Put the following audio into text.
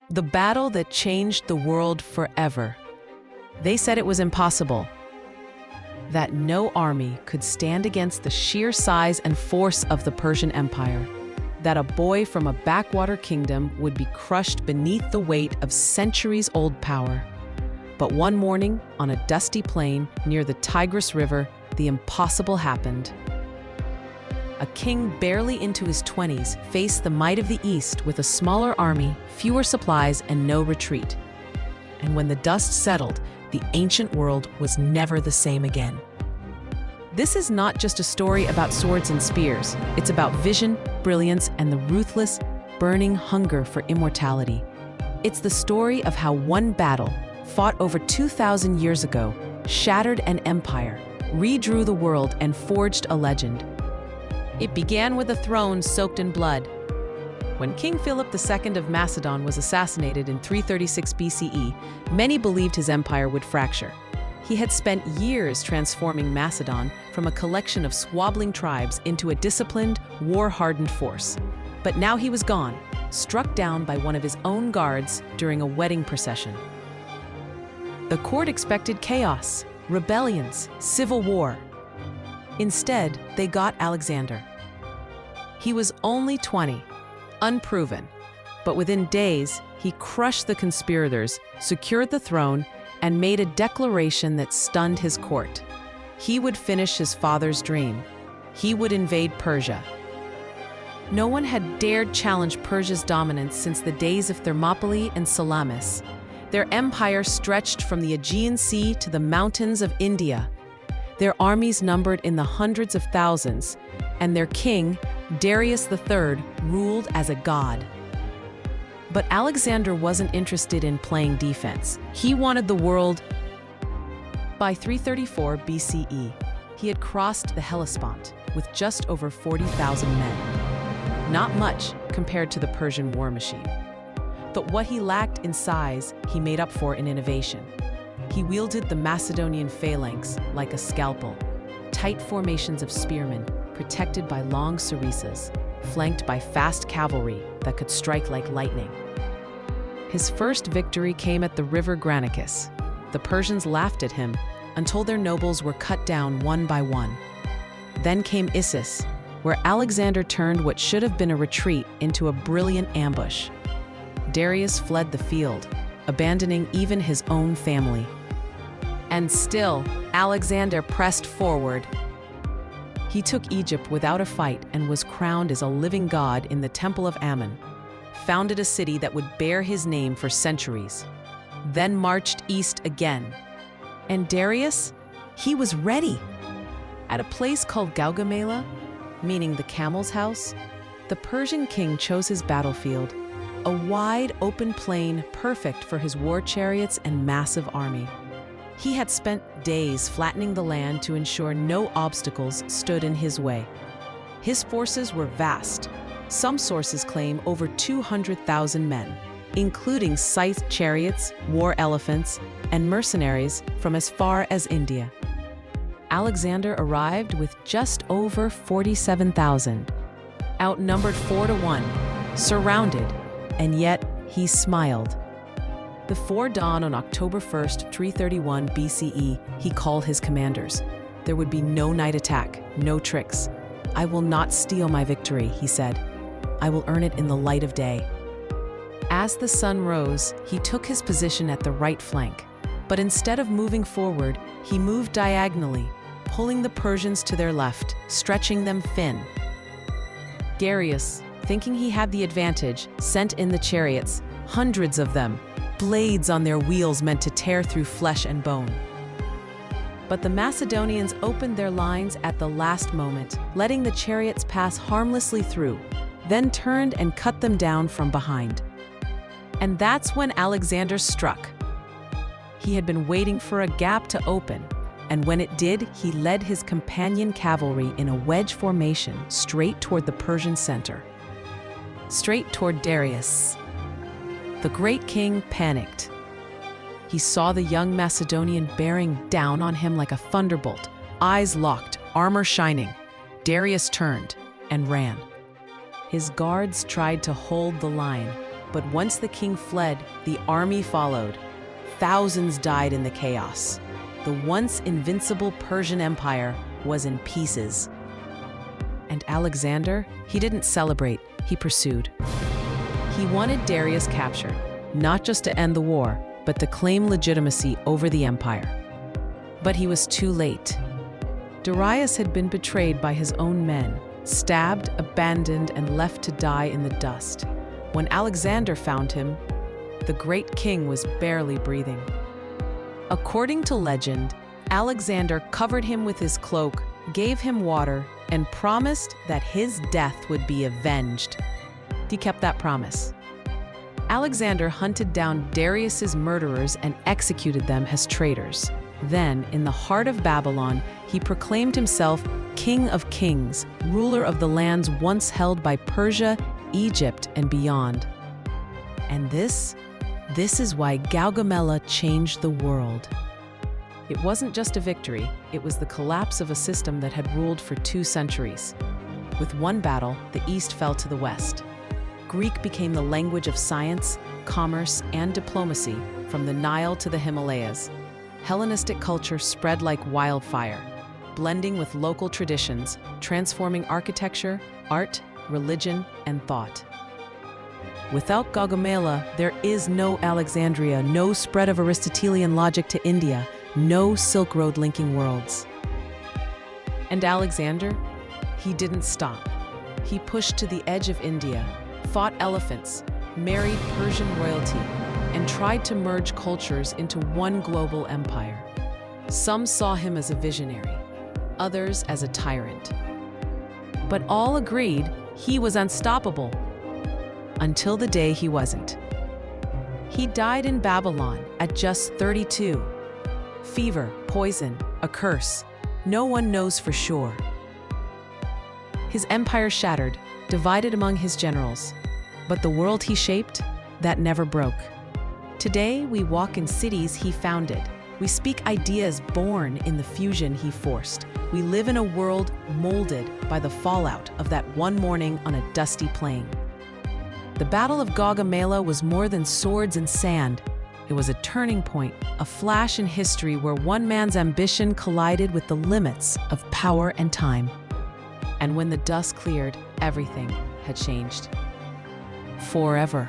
The battle that changed the world forever. They said it was impossible, that no army could stand against the sheer size and force of the Persian Empire, that a boy from a backwater kingdom would be crushed beneath the weight of centuries-old power. But one morning, on a dusty plain near the Tigris River, the impossible happened. A king barely into his 20s faced the might of the East with a smaller army, fewer supplies, and no retreat. And when the dust settled, the ancient world was never the same again. This is not just a story about swords and spears. It's about vision, brilliance, and the ruthless, burning hunger for immortality. It's the story of how one battle, fought over 2,000 years ago, shattered an empire, redrew the world, and forged a legend. It began with a throne soaked in blood. When King Philip II of Macedon was assassinated in 336 BCE, many believed his empire would fracture. He had spent years transforming Macedon from a collection of squabbling tribes into a disciplined, war-hardened force. But now he was gone, struck down by one of his own guards during a wedding procession. The court expected chaos, rebellions, civil war. Instead, they got Alexander. He was only 20, unproven, but within days, he crushed the conspirators, secured the throne, and made a declaration that stunned his court. He would finish his father's dream. He would invade Persia. No one had dared challenge Persia's dominance since the days of Thermopylae and Salamis. Their empire stretched from the Aegean Sea to the mountains of India. Their armies numbered in the hundreds of thousands, and their king, Darius III, ruled as a god. But Alexander wasn't interested in playing defense. He wanted the world. By 334 BCE, he had crossed the Hellespont with just over 40,000 men. Not much compared to the Persian war machine. But what he lacked in size, he made up for in innovation. He wielded the Macedonian phalanx like a scalpel, tight formations of spearmen protected by long sarissas, flanked by fast cavalry that could strike like lightning. His first victory came at the river Granicus. The Persians laughed at him until their nobles were cut down one by one. Then came Issus, where Alexander turned what should have been a retreat into a brilliant ambush. Darius fled the field, abandoning even his own family. And still, Alexander pressed forward. He took Egypt without a fight and was crowned as a living god in the Temple of Ammon, founded a city that would bear his name for centuries, then marched east again. And Darius? He was ready. At a place called Gaugamela, meaning the camel's house, the Persian king chose his battlefield, a wide, open plain perfect for his war chariots and massive army. He had spent days flattening the land to ensure no obstacles stood in his way. His forces were vast. Some sources claim over 200,000 men, including scythed chariots, war elephants, and mercenaries from as far as India. Alexander arrived with just over 47,000, outnumbered 4-1, surrounded, and yet he smiled. Before dawn on October 1st, 331 BCE, he called his commanders. There would be no night attack, no tricks. "I will not steal my victory," he said. "I will earn it in the light of day." As the sun rose, he took his position at the right flank. But instead of moving forward, he moved diagonally, pulling the Persians to their left, stretching them thin. Darius, thinking he had the advantage, sent in the chariots, hundreds of them, blades on their wheels meant to tear through flesh and bone. But the Macedonians opened their lines at the last moment, letting the chariots pass harmlessly through, then turned and cut them down from behind. And that's when Alexander struck. He had been waiting for a gap to open, and when it did, he led his companion cavalry in a wedge formation straight toward the Persian center. Straight toward Darius. The great king panicked. He saw the young Macedonian bearing down on him like a thunderbolt, eyes locked, armor shining. Darius turned and ran. His guards tried to hold the line, But once the king fled, the army followed. Thousands died in the chaos. The once invincible Persian Empire was in pieces. And Alexander, he didn't celebrate, he pursued. He wanted Darius captured, not just to end the war, but to claim legitimacy over the empire. But he was too late. Darius had been betrayed by his own men, stabbed, abandoned, and left to die in the dust. When Alexander found him, the great king was barely breathing. According to legend, Alexander covered him with his cloak, gave him water, and promised that his death would be avenged. He kept that promise. Alexander hunted down Darius's murderers and executed them as traitors. Then, in the heart of Babylon, he proclaimed himself King of Kings, ruler of the lands once held by Persia, Egypt, and beyond. And this is why Gaugamela changed the world. It wasn't just a victory, it was the collapse of a system that had ruled for 2 centuries. With one battle, the East fell to the West. Greek became the language of science, commerce, and diplomacy from the Nile to the Himalayas. Hellenistic culture spread like wildfire, blending with local traditions, transforming architecture, art, religion, and thought. Without Gaugamela, there is no Alexandria, no spread of Aristotelian logic to India, no Silk Road linking worlds. And Alexander? He didn't stop. He pushed to the edge of India, fought elephants, married Persian royalty, and tried to merge cultures into one global empire. Some saw him as a visionary, others as a tyrant. But all agreed he was unstoppable, until the day he wasn't. He died in Babylon at just 32. Fever, poison, a curse. No one knows for sure. His empire shattered, divided among his generals. But the world he shaped, that never broke. Today, we walk in cities he founded. We speak ideas born in the fusion he forced. We live in a world molded by the fallout of that one morning on a dusty plain. The Battle of Gaugamela was more than swords and sand. It was a turning point, a flash in history where one man's ambition collided with the limits of power and time. And when the dust cleared, everything had changed. Forever.